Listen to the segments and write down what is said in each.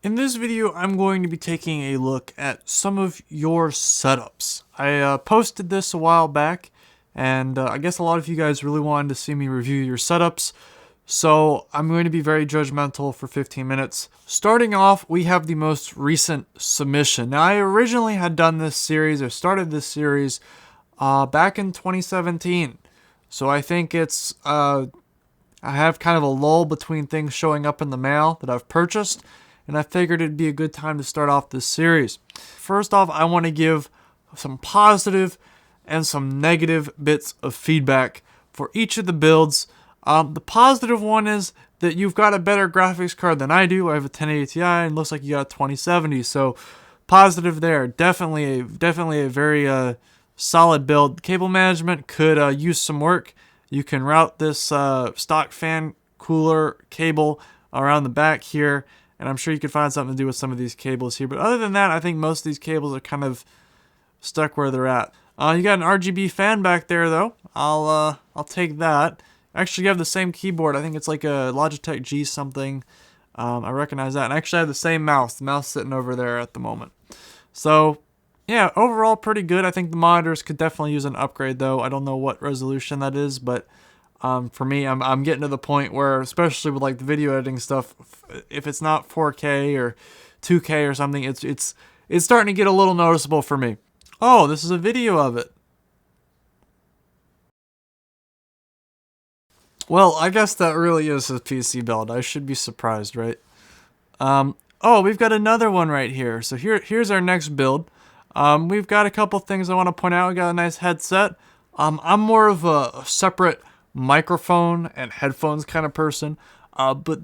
In this video, I'm going to be taking a look at some of your setups. I posted this a while back, and I guess a lot of you guys really wanted to see me review your setups, so I'm going to be very judgmental for 15 minutes. Starting off, we have the most recent submission. Now, I originally had done this series, or started this series, back in 2017, so I think I have kind of a lull between things showing up in the mail that I've purchased, and I figured it'd be a good time to start off this series. First off, I want to give some positive and some negative bits of feedback for each of the builds. The positive one is that you've got a better graphics card than I do. I have a 1080 Ti and looks like you got a 2070, so positive there. Definitely a very solid build. Cable management could use some work. You can route this stock fan cooler cable around the back here, and I'm sure you could find something to do with some of these cables here. But other than that, I think most of these cables are kind of stuck where they're at. You got an RGB fan back there, though. I'll take that. Actually, you have the same keyboard. I think it's like a Logitech G something. I recognize that. And I actually have the same mouse. The mouse sitting over there at the moment. So, yeah, overall pretty good. I think the monitors could definitely use an upgrade, though. I don't know what resolution that is, but for me, I'm getting to the point where, especially with like the video editing stuff, if it's not 4K or 2K or something, it's starting to get a little noticeable for me. Oh, this is a video of it. Well, I guess that really is a PC build. I should be surprised, right? Oh, we've got another one right here. So here's our next build. We've got a couple things I want to point out. We got a nice headset. I'm more of a separate microphone and headphones kind of person. But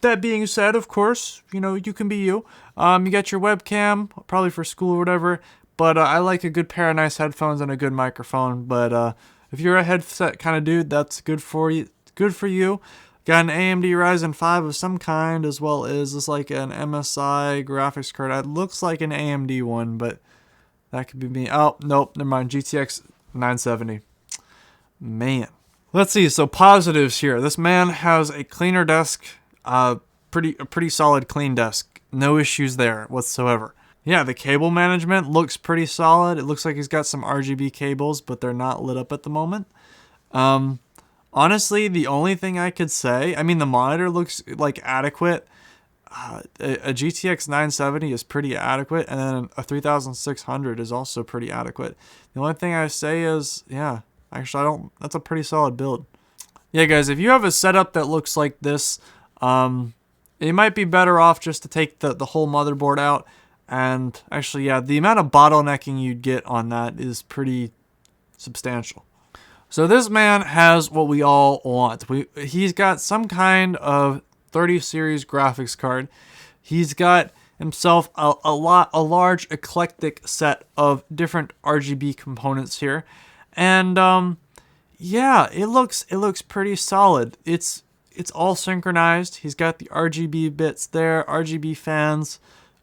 that being said, of course, you can be you. You got your webcam, probably for school or whatever. But I like a good pair of nice headphones and a good microphone. But if you're a headset kind of dude, that's good for you. Good for you. Got an AMD Ryzen 5 of some kind, as well as this like an MSI graphics card. It looks like an AMD one, but that could be me. Oh, nope, never mind. GTX 970. Man. Let's see, so positives here. This man has a cleaner desk, a pretty solid clean desk. No issues there whatsoever. Yeah, the cable management looks pretty solid. It looks like he's got some RGB cables, but they're not lit up at the moment. Honestly, the only thing I could say, I mean, the monitor looks like adequate. A GTX 970 is pretty adequate, and then a 3600 is also pretty adequate. The only thing I say is, yeah, actually, that's a pretty solid build. Yeah, guys, if you have a setup that looks like this, it might be better off just to take the whole motherboard out. And actually, yeah, the amount of bottlenecking you'd get on that is pretty substantial. So this man has what we all want. He's got some kind of 30 series graphics card. He's got himself a large eclectic set of different RGB components here. And yeah, it looks pretty solid. It's all synchronized. He's got the RGB bits there, RGB fans.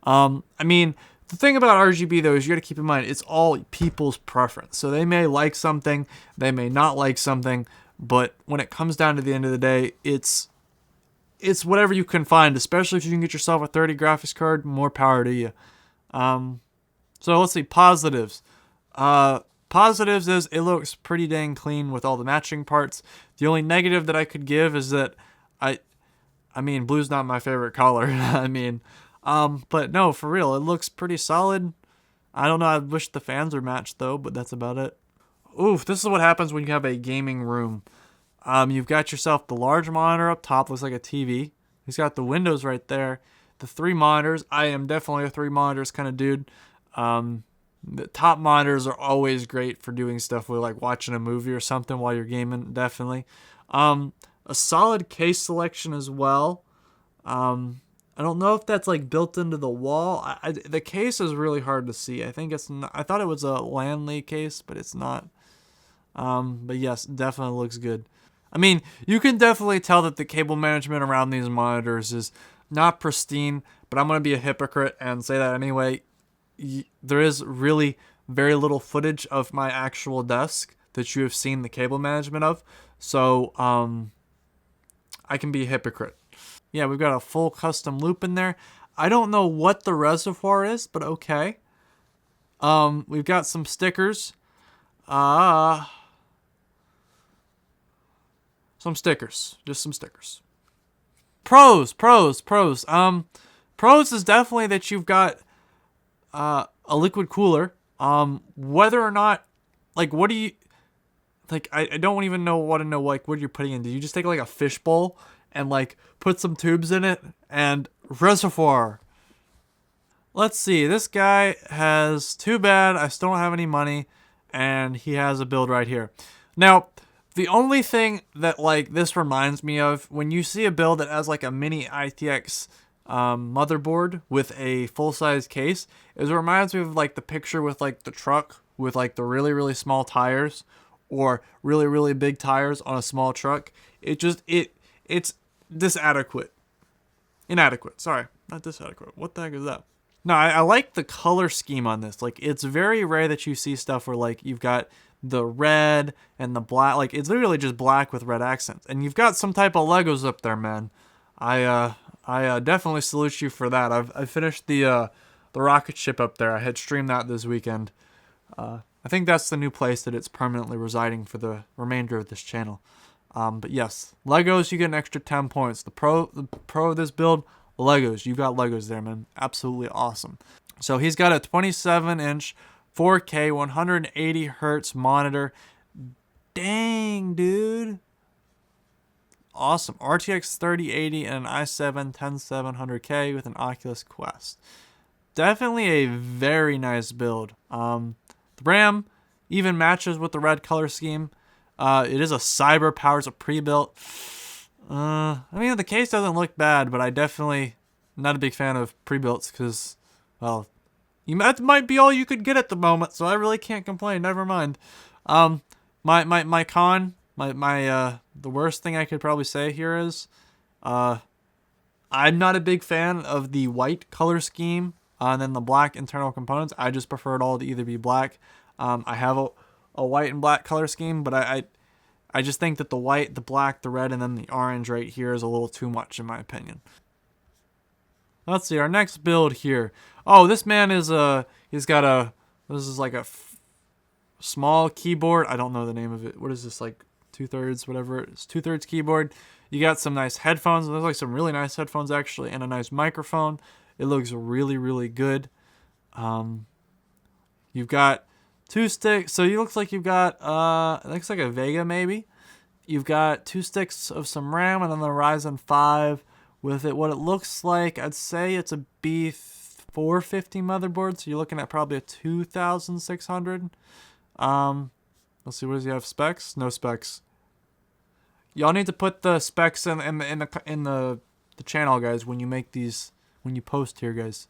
I mean, the thing about RGB though is you got to keep in mind it's all people's preference. So they may like something, they may not like something, but when it comes down to the end of the day, it's whatever you can find. Especially if you can get yourself a 30 graphics card, more power to you. So let's see, positives. Positives is it looks pretty dang clean with all the matching parts. The only negative that I could give is that I mean, blue's not my favorite color. I mean. But no, for real, it looks pretty solid. I don't know, I wish the fans were matched though, but that's about it. Oof, this is what happens when you have a gaming room. You've got yourself the large monitor up top, looks like a TV. He's got the windows right there. The 3 monitors, I am definitely a 3 monitors kind of dude. The top monitors are always great for doing stuff with like watching a movie or something while you're gaming, definitely. A solid case selection as well. I don't know if that's like built into the wall. The case is really hard to see. I think it's not, I thought it was a Lanley case, but it's not. But yes, definitely looks good. I mean, you can definitely tell that the cable management around these monitors is not pristine, but I'm going to be a hypocrite and say that anyway. There is really very little footage of my actual desk that you have seen the cable management of. So, I can be a hypocrite. Yeah, we've got a full custom loop in there. I don't know what the reservoir is, but okay. We've got some stickers. Some stickers. Just some stickers. Pros. Pros is definitely that you've got a liquid cooler. Whether or not, like, what do you, like, I don't even want to know, like, what you're putting in. Did you just take, like, a fish bowl and, like, put some tubes in it? And reservoir. Let's see. This guy has, too bad, I still don't have any money. And he has a build right here. Now, the only thing that, like, this reminds me of, when you see a build that has, like, a mini ITX motherboard with a full-size case, is it reminds me of, like, the picture with, like, the truck with, like, the really, really small tires, or really, really big tires on a small truck. It's inadequate. Sorry, not disadequate. What the heck is that? No, I like the color scheme on this. Like, it's very rare that you see stuff where, like, you've got the red and the black. Like, it's literally just black with red accents. And you've got some type of Legos up there, man. I definitely salute you for that. I finished the rocket ship up there. I had streamed that this weekend. I think that's the new place that it's permanently residing for the remainder of this channel. But yes, Legos, you get an extra 10 points. The pro of this build, Legos. You've got Legos there, man. Absolutely awesome. So he's got a 27-inch 4K 180 hertz monitor. Dang, dude. Awesome. RTX 3080 and an i7 10700K with an Oculus Quest. Definitely a very nice build. The RAM even matches with the red color scheme. It is a Cyber Powers, a pre-built. I mean, the case doesn't look bad, but I definitely not a big fan of pre-builts because, well, that might be all you could get at the moment, so I really can't complain. Never mind. The worst thing I could probably say here is, I'm not a big fan of the white color scheme and then the black internal components. I just prefer it all to either be black. I have a white and black color scheme, but I just think that the white, the black, the red, and then the orange right here is a little too much in my opinion. Let's see, our next build here. Oh, this man is this is like a small keyboard. I don't know the name of it. What is this, like 2/3, whatever it is, 2/3 keyboard. You got some nice headphones. There's like some really nice headphones actually, and a nice microphone. It looks really, really good. You've got 2 sticks. So it looks like you've got it looks like a Vega maybe. You've got 2 sticks of some RAM and then the Ryzen 5 with it. What it looks like, I'd say it's a B450 motherboard. So you're looking at probably a 2600. Let's see, what does he have? Specs? No specs. Y'all need to put the specs in the channel, guys, when you make these, when you post here, guys.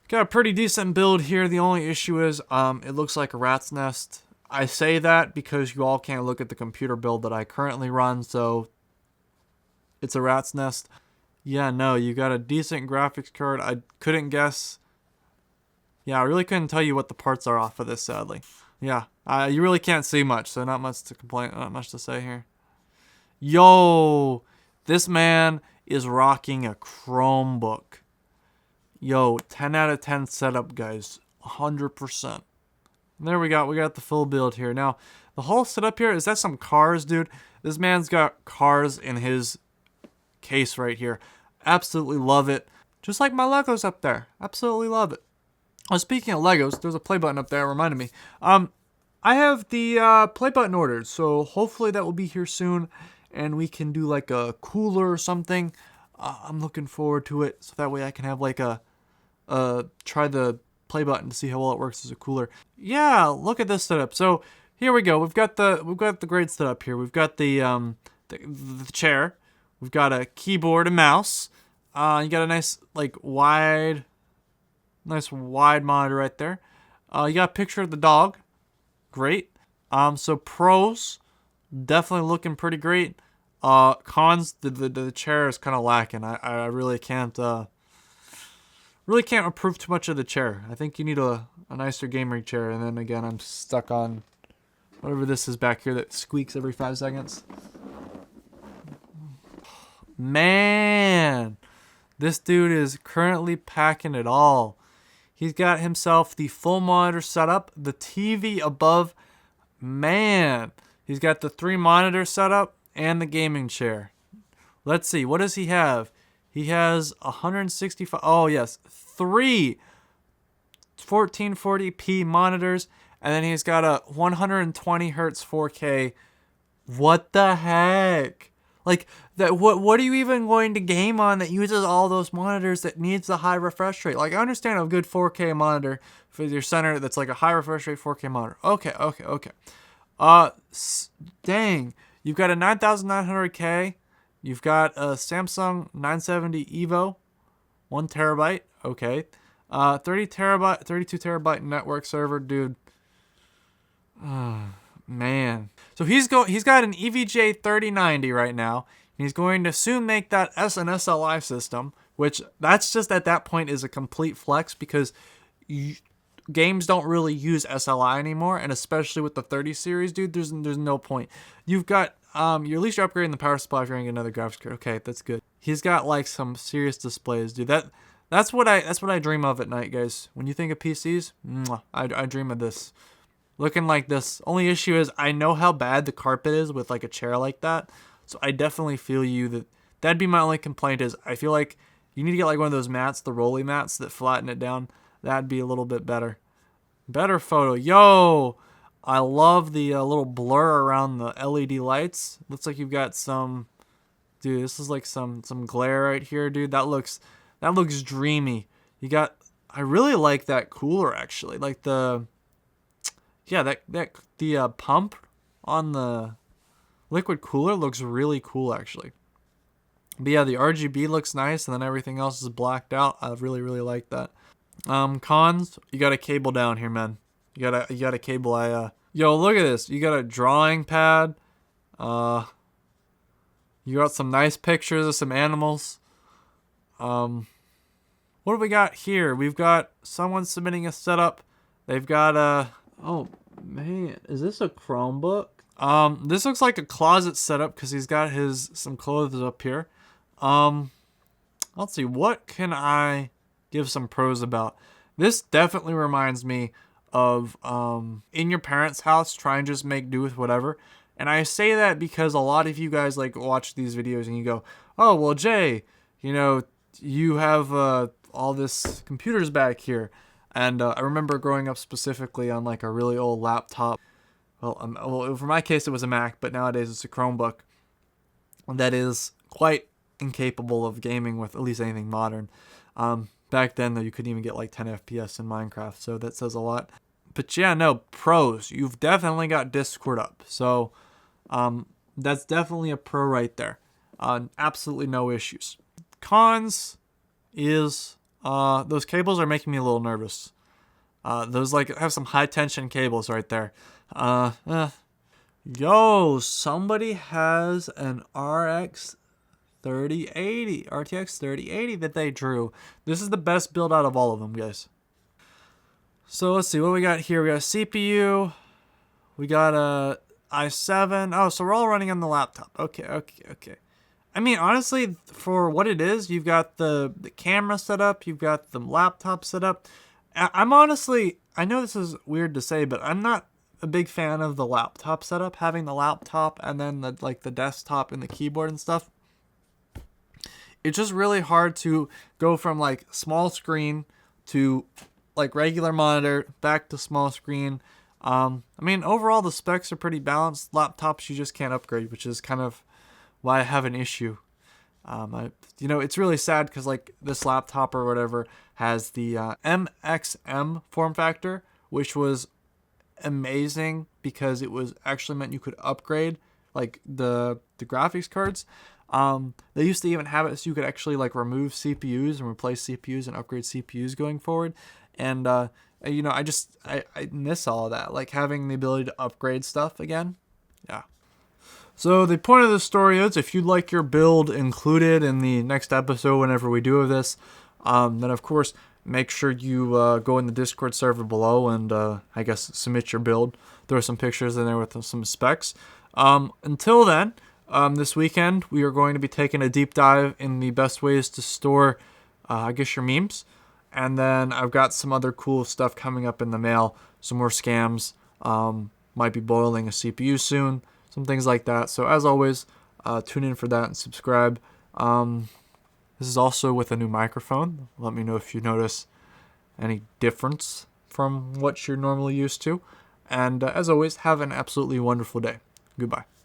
Got a pretty decent build here. The only issue is it looks like a rat's nest. I say that because you all can't look at the computer build that I currently run, so it's a rat's nest. Yeah, no, you got a decent graphics card. I couldn't guess. Yeah, I really couldn't tell you what the parts are off of this, sadly. Yeah, you really can't see much, so not much to complain, not much to say here. Yo, this man is rocking a Chromebook. Yo, 10 out of 10 setup, guys. 100%. There we got the full build here. Now, the whole setup here, is that some cars, dude? This man's got cars in his case right here. Absolutely love it. Just like my Legos up there. Absolutely love it. Oh, speaking of Legos, there's a play button up there. It reminded me. I have the play button ordered, so hopefully that will be here soon, and we can do like a cooler or something. I'm looking forward to it, so that way I can have like a try the play button to see how well it works as a cooler. Yeah, look at this setup. So here we go. We've got the great setup here. We've got the chair. We've got a keyboard and mouse. You got a nice wide monitor right there. You got a picture of the dog. Great. So pros, definitely looking pretty great. Cons, the chair is kind of lacking. I really can't approve too much of the chair. I think you need a nicer gaming chair. And then again, I'm stuck on whatever this is back here that squeaks every 5 seconds. Man, This dude is currently packing it all. He's got himself the full monitor setup, the TV above. Man, he's got the 3 monitor setup and the gaming chair. Let's see, what does he have? He has 165. Oh yes, 3 1440p monitors, and then he's got a 120 hertz 4K. What the heck? Like that, what are you even going to game on that uses all those monitors that needs the high refresh rate? Like, I understand a good 4K monitor for your center that's like a high refresh rate 4K monitor. Okay. Dang, you've got a 9900K. You've got a Samsung 970 Evo, 1 terabyte. Okay, 32 terabyte network server, dude. Man. So he's got an EVGA 3090 right now. And he's going to soon make that an SLI system, which that's just at that point is a complete flex because games don't really use SLI anymore, and especially with the 30 series, dude, there's no point. You've got you're at least you're upgrading the power supply if you're gonna get another graphics card. Okay, that's good. He's got like some serious displays, dude. That's what I dream of at night, guys. When you think of PCs, I dream of this. Looking like this. Only issue is I know how bad the carpet is with like a chair like that. So I definitely feel you that'd be my only complaint is I feel like you need to get like one of those mats, the rolly mats that flatten it down. That'd be a little bit better. Better photo. Yo, I love the little blur around the LED lights. Looks like you've got some, dude, this is like some glare right here, dude. That looks dreamy. I really like that cooler actually. Like the pump on the liquid cooler looks really cool actually. But yeah, the RGB looks nice, and then everything else is blacked out. I really like that. Cons, you got a cable down here, man. You got a cable. Yo, look at this. You got a drawing pad. You got some nice pictures of some animals. What do we got here? We've got someone submitting a setup. They've got oh man, is this a Chromebook? This looks like a closet setup because he's got some clothes up here. Let's see, what can I give some pros about? This definitely reminds me of in your parents' house, try and just make do with whatever. And I say that because a lot of you guys like watch these videos and you go, oh well, Jay, you have all this computers back here. And I remember growing up specifically on like a really old laptop. Well, for my case, it was a Mac, but nowadays it's a Chromebook that is quite incapable of gaming with at least anything modern. Back then, though, you couldn't even get like 10 FPS in Minecraft, so that says a lot. But yeah, no, pros. You've definitely got Discord up, so that's definitely a pro right there. Absolutely no issues. Cons is those cables are making me a little nervous. Those like have some high tension cables right there. Yo, somebody has an RTX 3080 that they drew. This is the best build out of all of them, guys. So let's see what we got here. We got a CPU. We got a i7. Oh, so we're all running on the laptop. Okay. I mean, honestly, for what it is, you've got the camera set up. You've got the laptop set up. I'm honestly, I know this is weird to say, but I'm not a big fan of the laptop setup. Having the laptop and then the desktop and the keyboard and stuff. It's just really hard to go from like small screen to like regular monitor back to small screen. I mean, overall the specs are pretty balanced. Laptops you just can't upgrade, which is kind of why I have an issue. It's really sad because like this laptop or whatever has the MXM form factor, which was amazing because it was actually meant you could upgrade like the graphics cards. They used to even have it so you could actually like remove CPUs and replace CPUs and upgrade CPUs going forward. And I miss all of that, like having the ability to upgrade stuff again. Yeah. So the point of the story is, if you'd like your build included in the next episode whenever we do of this, then of course make sure you go in the Discord server below and I guess submit your build. Throw some pictures in there with some specs. Until then, This weekend, we are going to be taking a deep dive in the best ways to store, I guess, your memes. And then I've got some other cool stuff coming up in the mail. Some more scams. Might be boiling a CPU soon. Some things like that. So as always, tune in for that and subscribe. This is also with a new microphone. Let me know if you notice any difference from what you're normally used to. And as always, have an absolutely wonderful day. Goodbye.